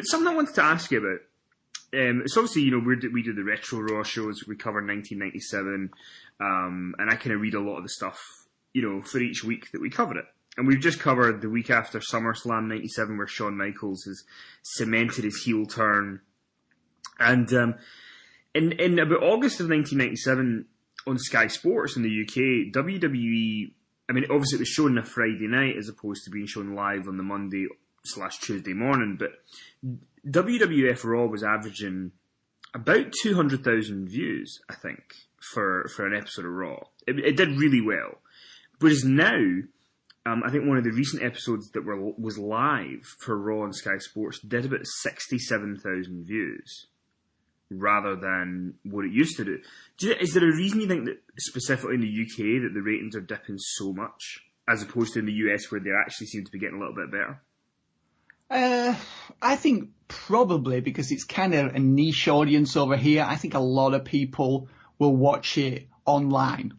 But something I wanted to ask you about. It's obviously, we do the retro Raw shows. We cover 1997, and I kind of read a lot of the stuff, for each week that we cover it. And we've just covered the week after SummerSlam 97, where Shawn Michaels has cemented his heel turn. And in about August of 1997, on Sky Sports in the UK, WWE, obviously it was shown on a Friday night as opposed to being shown live on the Monday/Tuesday morning, but WWF Raw was averaging about 200,000 views, I think, for an episode of Raw. It did really well. Whereas now, I think one of the recent episodes that was live for Raw on Sky Sports did about 67,000 views, rather than what it used to do. Is there a reason you think that specifically in the UK that the ratings are dipping so much, as opposed to in the US where they actually seem to be getting a little bit better? I think probably because it's kind of a niche audience over here. I think a lot of people will watch it online.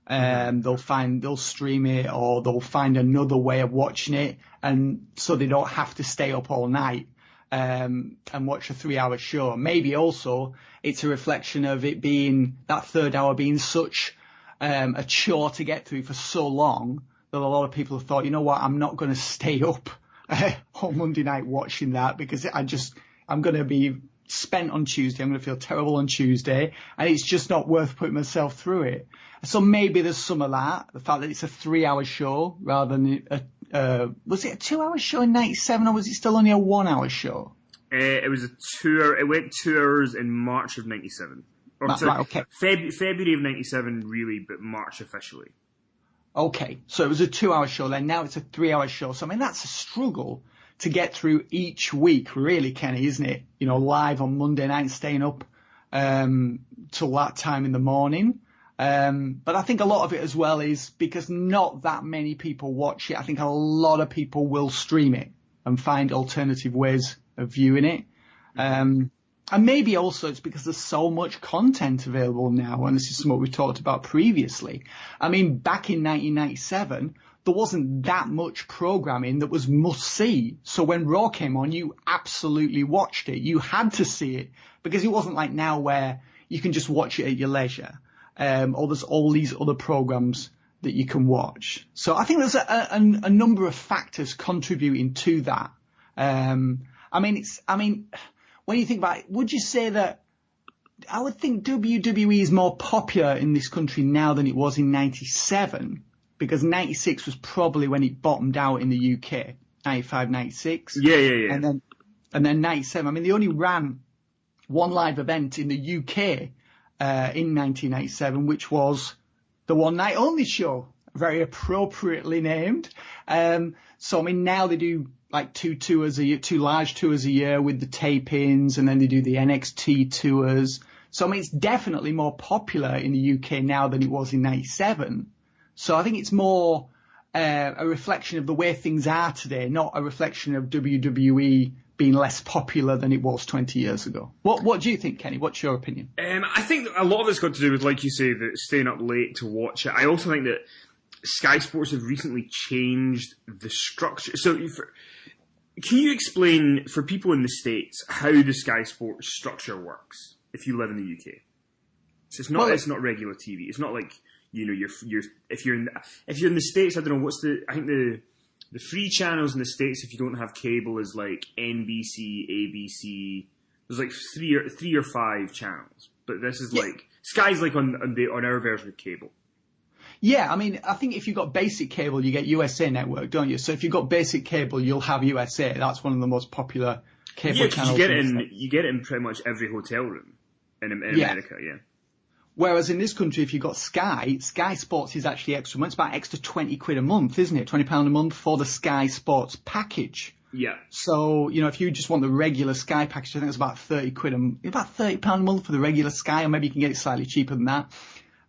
They'll stream it, or they'll find another way of watching it, and so they don't have to stay up all night and watch a 3-hour show. Maybe also it's a reflection of it being, that third hour being such a chore to get through for so long that a lot of people have thought, you know what, I'm not going to stay up on Monday night watching that, because I'm going to be spent on Tuesday. I'm going to feel terrible on Tuesday, and it's just not worth putting myself through it. So maybe there's some of that, the fact that it's a 3-hour show rather than was it a 2-hour show in 97, or was it still only a 1-hour show? It was a 2-hour. It went 2 hours in March of 97. Right, okay. February of 97, really, but March officially. Okay, so it was a 2-hour show then. Now it's a 3-hour show. So, that's a struggle to get through each week, really, Kenny, isn't it? Live on Monday night, staying up till that time in the morning. But I think a lot of it as well is because not that many people watch it. I think a lot of people will stream it and find alternative ways of viewing it. And maybe also it's because there's so much content available now, and this is something we talked about previously. Back in 1997, there wasn't that much programming that was must-see. So when Raw came on, you absolutely watched it. You had to see it, because it wasn't like now where you can just watch it at your leisure. Or there's all these other programs that you can watch. So I think there's a number of factors contributing to that. When you think about it, would you say that, I would think WWE is more popular in this country now than it was in 97, because 96 was probably when it bottomed out in the UK, 95, 96. Yeah. And then 97. They only ran one live event in the UK in 1997, which was the One Night Only show, very appropriately named. So now they do like two large tours a year with the tape-ins, and then they do the NXT tours. So it's definitely more popular in the UK now than it was in 97. So I think it's more a reflection of the way things are today, not a reflection of WWE being less popular than it was 20 years ago. What do you think, Kenny? What's your opinion? I think a lot of it's got to do with, like you say, that staying up late to watch it. I also think that Sky Sports have recently changed the structure. So can you explain for people in the States how the Sky Sports structure works if you live in the UK? So it's not regular TV. It's not like, if you're in the States, I don't know, I think the free channels in the States, if you don't have cable, is like NBC, ABC. There's like three or five channels, but this is like Sky's like on our version of cable. Yeah, I think if you've got basic cable, you get USA Network, don't you? So if you've got basic cable, you'll have USA. That's one of the most popular cable channels. You get it in pretty much every hotel room in America, yeah. Whereas in this country, if you've got Sky Sports is actually extra. It's about extra £20 a month, isn't it? £20 a month for the Sky Sports package. Yeah. So, if you just want the regular Sky package, I think it's about about £30 a month for the regular Sky, or maybe you can get it slightly cheaper than that.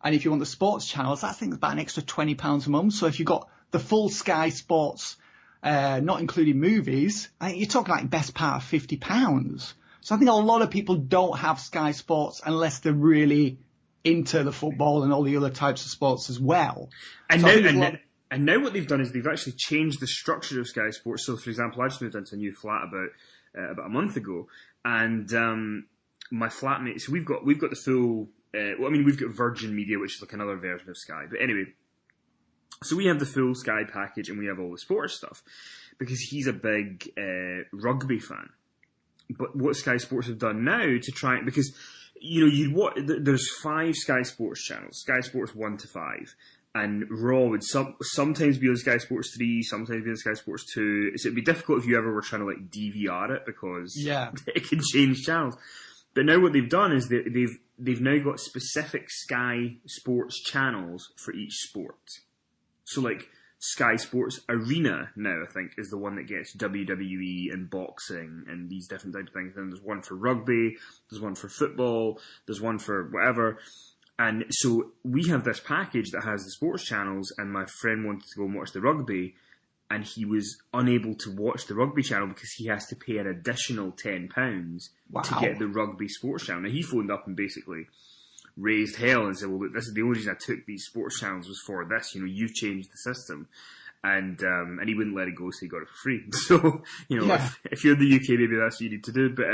And if you want the sports channels, I think it's about an extra £20 a month. So if you've got the full Sky Sports, not including movies, I think you're talking like best part of £50. So I think a lot of people don't have Sky Sports unless they're really into the football and all the other types of sports as well. And now what they've done is they've actually changed the structure of Sky Sports. So, for example, I just moved into a new flat about about a month ago, and my flatmate. So we've got the full. We've got Virgin Media, which is like another version of Sky. But anyway, so we have the full Sky package, and we have all the sports stuff because he's a big rugby fan. But what Sky Sports have done now to try, because there's 5 Sky Sports channels, Sky Sports 1 to 5. And Raw would sometimes be on Sky Sports 3, sometimes be on Sky Sports 2. So it'd be difficult if you ever were trying to like DVR it because it can change channels. But now what they've done is they've now got specific Sky Sports channels for each sport. So like Sky Sports Arena now, I think, is the one that gets WWE and boxing and these different types of things. Then there's one for rugby, there's one for football, there's one for whatever. And so we have this package that has the sports channels, and my friend wanted to go and watch the rugby, and he was unable to watch the rugby channel because he has to pay an additional £10 to get the rugby sports channel. Now, he phoned up and basically raised hell and said, well, look, this is the only reason I took these sports channels was for this. You've changed the system. And he wouldn't let it go, so he got it for free. So, if you're in the UK, maybe that's what you need to do. But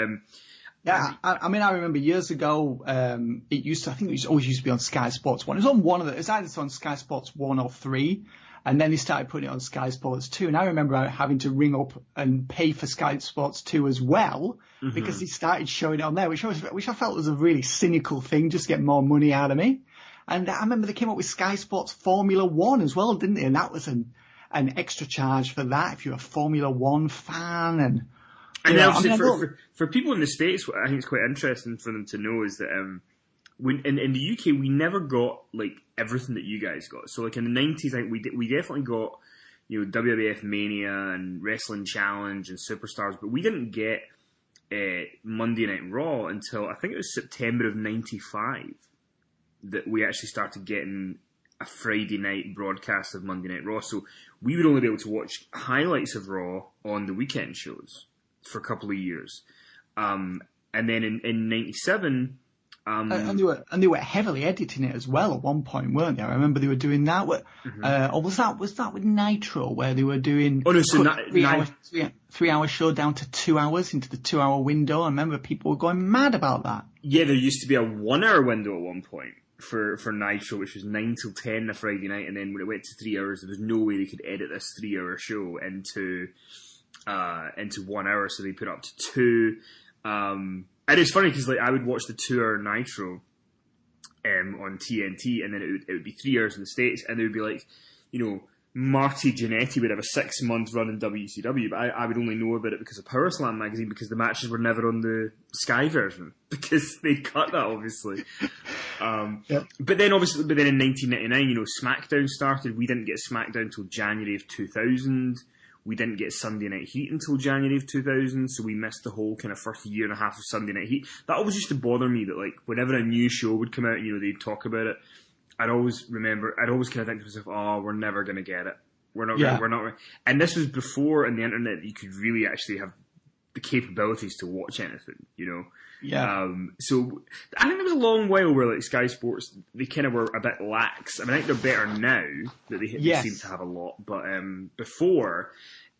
yeah, I remember years ago, it always used to be on Sky Sports 1. It was on one of it was either on Sky Sports 1 or 3, and then they started putting it on Sky Sports 2. And I remember having to ring up and pay for Sky Sports 2 as well, because he started showing it on there, which I felt was a really cynical thing, just to get more money out of me. And I remember they came up with Sky Sports Formula 1 as well, didn't they? And that was an extra charge for that if you're a Formula 1 fan. And for people in the States, what I think is quite interesting for them to know is that in the UK we never got like everything that you guys got. So like in the 90s, I think we definitely got WWF Mania and Wrestling Challenge and Superstars, but we didn't get Monday Night Raw until I think it was September of '95 that we actually started getting a Friday night broadcast of Monday Night Raw. So we would only be able to watch highlights of Raw on the weekend shows for a couple of years. And then in 97... and they were heavily editing it as well at one point, weren't they? I remember they were doing that. Or was that with Nitro, where they were doing 3-hour show down to 2 hours into the 2-hour window? I remember people were going mad about that. Yeah, there used to be a 1-hour window at one point for Nitro, which was 9 till 10 the Friday night, and then when it went to 3 hours, there was no way they could edit this 3-hour show into 1 hour, so they put it up to 2. And it's funny because like I would watch the 2-hour Nitro on TNT, and then it would be 3 hours in the States, and there would be like, Marty Jannetty would have a 6-month run in WCW, but I would only know about it because of Power Slam magazine, because the matches were never on the Sky version because they cut that obviously. But then in 1999, SmackDown started. We didn't get SmackDown until January of 2000. We didn't get Sunday Night Heat until January of 2000, so we missed the whole kind of first year and a half of Sunday Night Heat. That always used to bother me that, like, whenever a new show would come out, they'd talk about it, I'd always kind of think to myself, oh, we're never going to get it. We're not. And this was before on the internet you could really actually have the capabilities to watch anything, Yeah. So I think there was a long while where like Sky Sports, they kind of were a bit lax. I mean, I think they're better now that they seem to have a lot, but before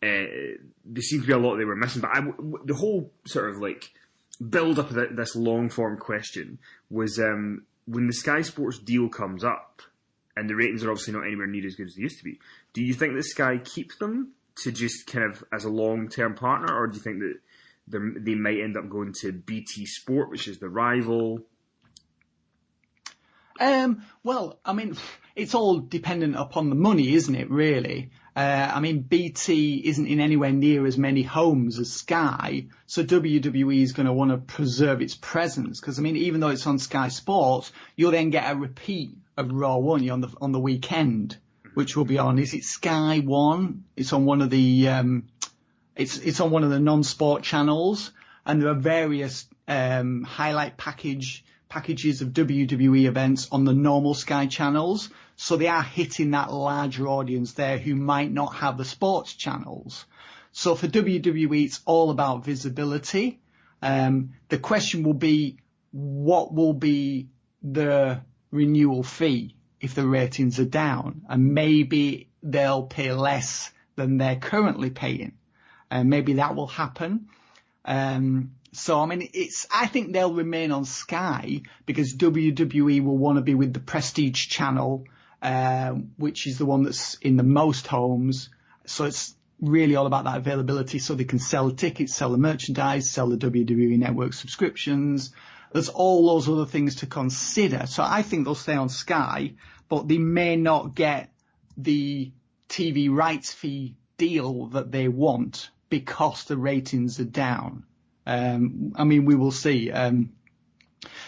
there seemed to be a lot they were missing. But the whole sort of like build up of this long form question was when the Sky Sports deal comes up, and the ratings are obviously not anywhere near as good as they used to be. Do you think that Sky keep them to just kind of as a long term partner, or do you think that they might end up going to BT Sport, which is the rival? Well, I mean, it's all dependent upon the money, isn't it, really? I mean, BT isn't in anywhere near as many homes as Sky, so WWE is going to want to preserve its presence, because, I mean, even though it's on Sky Sports, you'll then get a repeat of Raw, won't you, on the weekend, which will be on, is it Sky One? It's on one of the... It's on one of the non-sport channels, and there are various highlight packages of WWE events on the normal Sky channels. So they are hitting that larger audience there who might not have the sports channels. So for WWE, it's all about visibility. The question will be, what will be the renewal fee if the ratings are down? And maybe they'll pay less than they're currently paying. And maybe that will happen. So, I mean, I think they'll remain on Sky because WWE will want to be with the Prestige channel, which is the one that's in the most homes. So it's really all about that availability, so they can sell the tickets, sell the merchandise, sell the WWE Network subscriptions. There's all those other things to consider. So I think they'll stay on Sky, but they may not get the TV rights fee deal that they want because the ratings are down. I mean, we will see.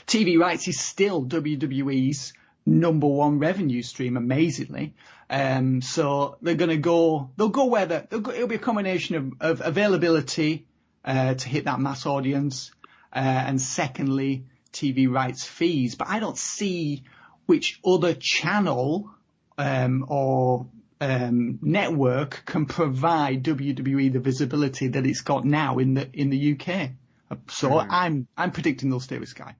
TV rights is still WWE's number one revenue stream, amazingly. So they'll go where it'll be a combination of availability, to hit that mass audience, and secondly, TV rights fees. But I don't see which other channel, or network can provide WWE the visibility that it's got now in the UK. So I'm predicting they'll stay with Sky.